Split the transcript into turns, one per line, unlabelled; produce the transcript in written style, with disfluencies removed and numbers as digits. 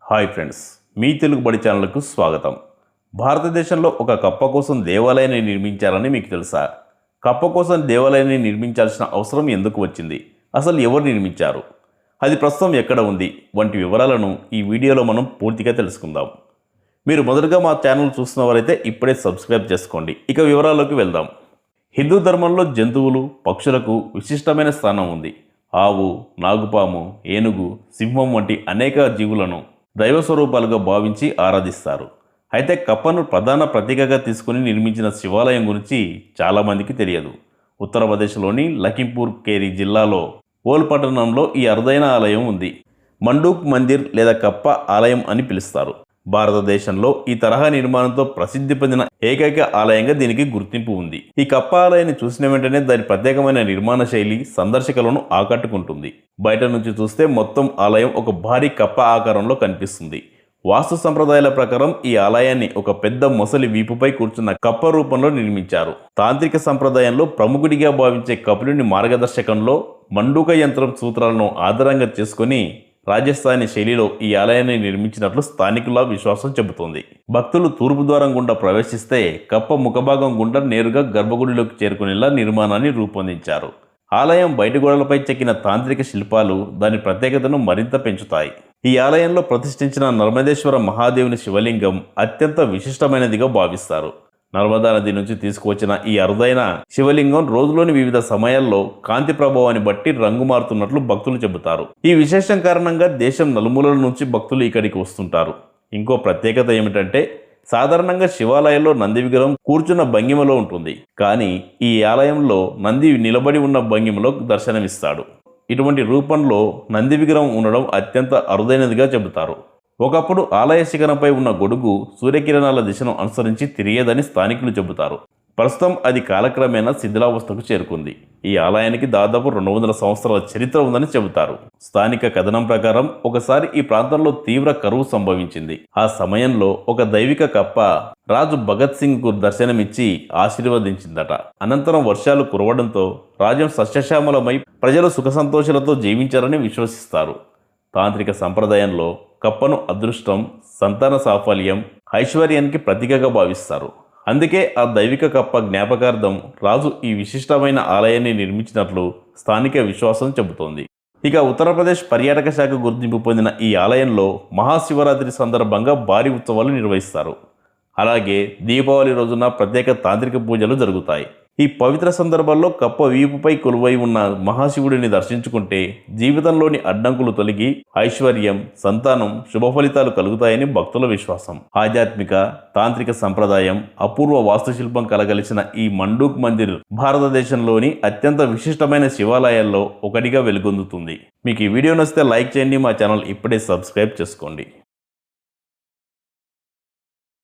Hi friends, మీ తెలుగు బడి ఛానల్కు స్వాగతం. భారతదేశంలో ఒక కప్ప కోసం దేవాలయాన్ని నిర్మించాలని మీకు తెలుసా? కప్ప కోసం దేవాలయాన్ని నిర్మించాల్సిన అవసరం ఎందుకు వచ్చింది? అసలు ఎవరు నిర్మించారు? అది ప్రస్తుతం ఎక్కడ ఉంది? వంటి వివరాలను ఈ వీడియోలో మనం పూర్తిగా తెలుసుకుందాం. మీరు మొదటగా మా ఛానల్ చూస్తున్నవారైతే ఇప్పుడే సబ్స్క్రైబ్ చేసుకోండి. ఇక వివరాల్లోకి వెళ్దాం. హిందూ ధర్మంలో జంతువులు, పక్షులకు విశిష్టమైన స్థానం ఉంది. ఆవు, నాగుపాము, ఏనుగు, సింహం వంటి అనేక జీవులను దైవ స్వరూపాలుగా భావించి ఆరాధిస్తారు. అయితే కప్పను ప్రధాన ప్రతీకగా తీసుకుని నిర్మించిన శివాలయం గురించి చాలామందికి తెలియదు. ఉత్తరప్రదేశ్లోని లఖింపూర్ ఖేరి జిల్లాలో ఓల్ పట్టణంలో ఈ అరుదైన ఆలయం ఉంది. మండూక్ మందిర్ లేదా కప్ప ఆలయం అని పిలుస్తారు. భారతదేశంలో ఈ తరహా నిర్మాణంతో ప్రసిద్ధి పొందిన ఏకైక ఆలయంగా దీనికి గుర్తింపు ఉంది. ఈ కప్ప ఆలయాన్ని చూసిన వెంటనే దాని ప్రత్యేకమైన నిర్మాణ శైలి సందర్శకులను ఆకట్టుకుంటుంది. బయట నుంచి చూస్తే మొత్తం ఆలయం ఒక భారీ కప్ప ఆకారంలో కనిపిస్తుంది. వాస్తు సంప్రదాయాల ప్రకారం ఈ ఆలయాన్ని ఒక పెద్ద మొసలి వీపుపై కూర్చున్న కప్ప రూపంలో నిర్మించారు. తాంత్రిక సంప్రదాయంలో ప్రముఖుడిగా భావించే కపిలుని మార్గదర్శకంలో మండూక యంత్రం సూత్రాలను ఆధారంగా చేసుకుని రాజస్థానీ శైలిలో ఈ ఆలయాన్ని నిర్మించినట్లు స్థానికుల విశ్వాసం చెబుతోంది. భక్తులు తూర్పు ద్వారం గుండా ప్రవేశిస్తే కప్ప ముఖభాగం గుండా నేరుగా గర్భగుడిలోకి చేరుకునేలా నిర్మాణాన్ని రూపొందించారు. ఆలయం బయటి గోడలపై చెక్కిన తాంత్రిక శిల్పాలు దాని ప్రత్యేకతను మరింత పెంచుతాయి. ఈ ఆలయంలో ప్రతిష్ఠించిన నర్మదేశ్వర మహాదేవుని శివలింగం అత్యంత విశిష్టమైనదిగా భావిస్తారు. నర్మదా నది నుంచి తీసుకువచ్చిన ఈ అరుదైన శివలింగం రోజులోని వివిధ సమయాల్లో కాంతి ప్రభావాన్ని బట్టి రంగు మారుతున్నట్లు భక్తులు చెబుతారు. ఈ విశేషం కారణంగా దేశం నలుమూలల నుంచి భక్తులు ఇక్కడికి వస్తుంటారు. ఇంకో ప్రత్యేకత ఏమిటంటే, సాధారణంగా శివాలయంలో నంది విగ్రహం కూర్చున్న భంగిమలో ఉంటుంది. కానీ ఈ ఆలయంలో నంది నిలబడి ఉన్న భంగిమలో దర్శనమిస్తాడు. ఇటువంటి రూపంలో నంది విగ్రహం ఉండడం అత్యంత అరుదైనదిగా చెబుతారు. ఒకప్పుడు ఆలయ శిఖరంపై ఉన్న గొడుగు సూర్యకిరణాల దిశను అనుసరించి తిరిగేదని స్థానికులు చెబుతారు. ప్రస్తుతం అది కాలక్రమేణా శిథిలావస్థకు చేరుకుంది. ఈ ఆలయానికి దాదాపు 200 సంవత్సరాల చరిత్ర ఉందని చెబుతారు. స్థానిక కథనం ప్రకారం ఒకసారి ఈ ప్రాంతంలో తీవ్ర కరువు సంభవించింది. ఆ సమయంలో ఒక దైవిక కప్ప రాజు భగత్ సింగ్ కు దర్శనమిచ్చి ఆశీర్వదించిందట. అనంతరం వర్షాలు కురవడంతో రాజ్యం సస్యశ్యామలమై ప్రజలు సుఖ సంతోషాలతో జీవించారని విశ్వసిస్తారు. తాంత్రిక సంప్రదాయంలో కప్పను అదృష్టం, సంతాన సాఫల్యం, ఐశ్వర్యానికి ప్రతీకగా భావిస్తారు. అందుకే ఆ దైవిక కప్ప జ్ఞాపకార్థం రాజు ఈ విశిష్టమైన ఆలయాన్ని నిర్మించినట్లు స్థానిక విశ్వాసం చెబుతోంది. ఇక ఉత్తరప్రదేశ్ పర్యాటక శాఖ గుర్తింపు పొందిన ఈ ఆలయంలో మహాశివరాత్రి సందర్భంగా భారీ ఉత్సవాలు నిర్వహిస్తారు. అలాగే దీపావళి రోజున ప్రత్యేక తాంత్రిక పూజలు జరుగుతాయి. ఈ పవిత్ర సందర్భాల్లో కప్ప వీపుపై కొలువై ఉన్న మహాశివుడిని దర్శించుకుంటే జీవితంలోని అడ్డంకులు తొలగి ఐశ్వర్యం, సంతానం, శుభ ఫలితాలు కలుగుతాయని భక్తుల విశ్వాసం. ఆధ్యాత్మిక, తాంత్రిక సంప్రదాయం, అపూర్వ వాస్తుశిల్పం కలగలిసిన ఈ మండూక్ మందిర్ భారతదేశంలోని అత్యంత విశిష్టమైన శివాలయాల్లో ఒకటిగా వెలుగొందుతుంది. మీకు ఈ వీడియో నచ్చితే లైక్ చేయండి. మా ఛానల్ ఇప్పుడే సబ్స్క్రైబ్ చేసుకోండి.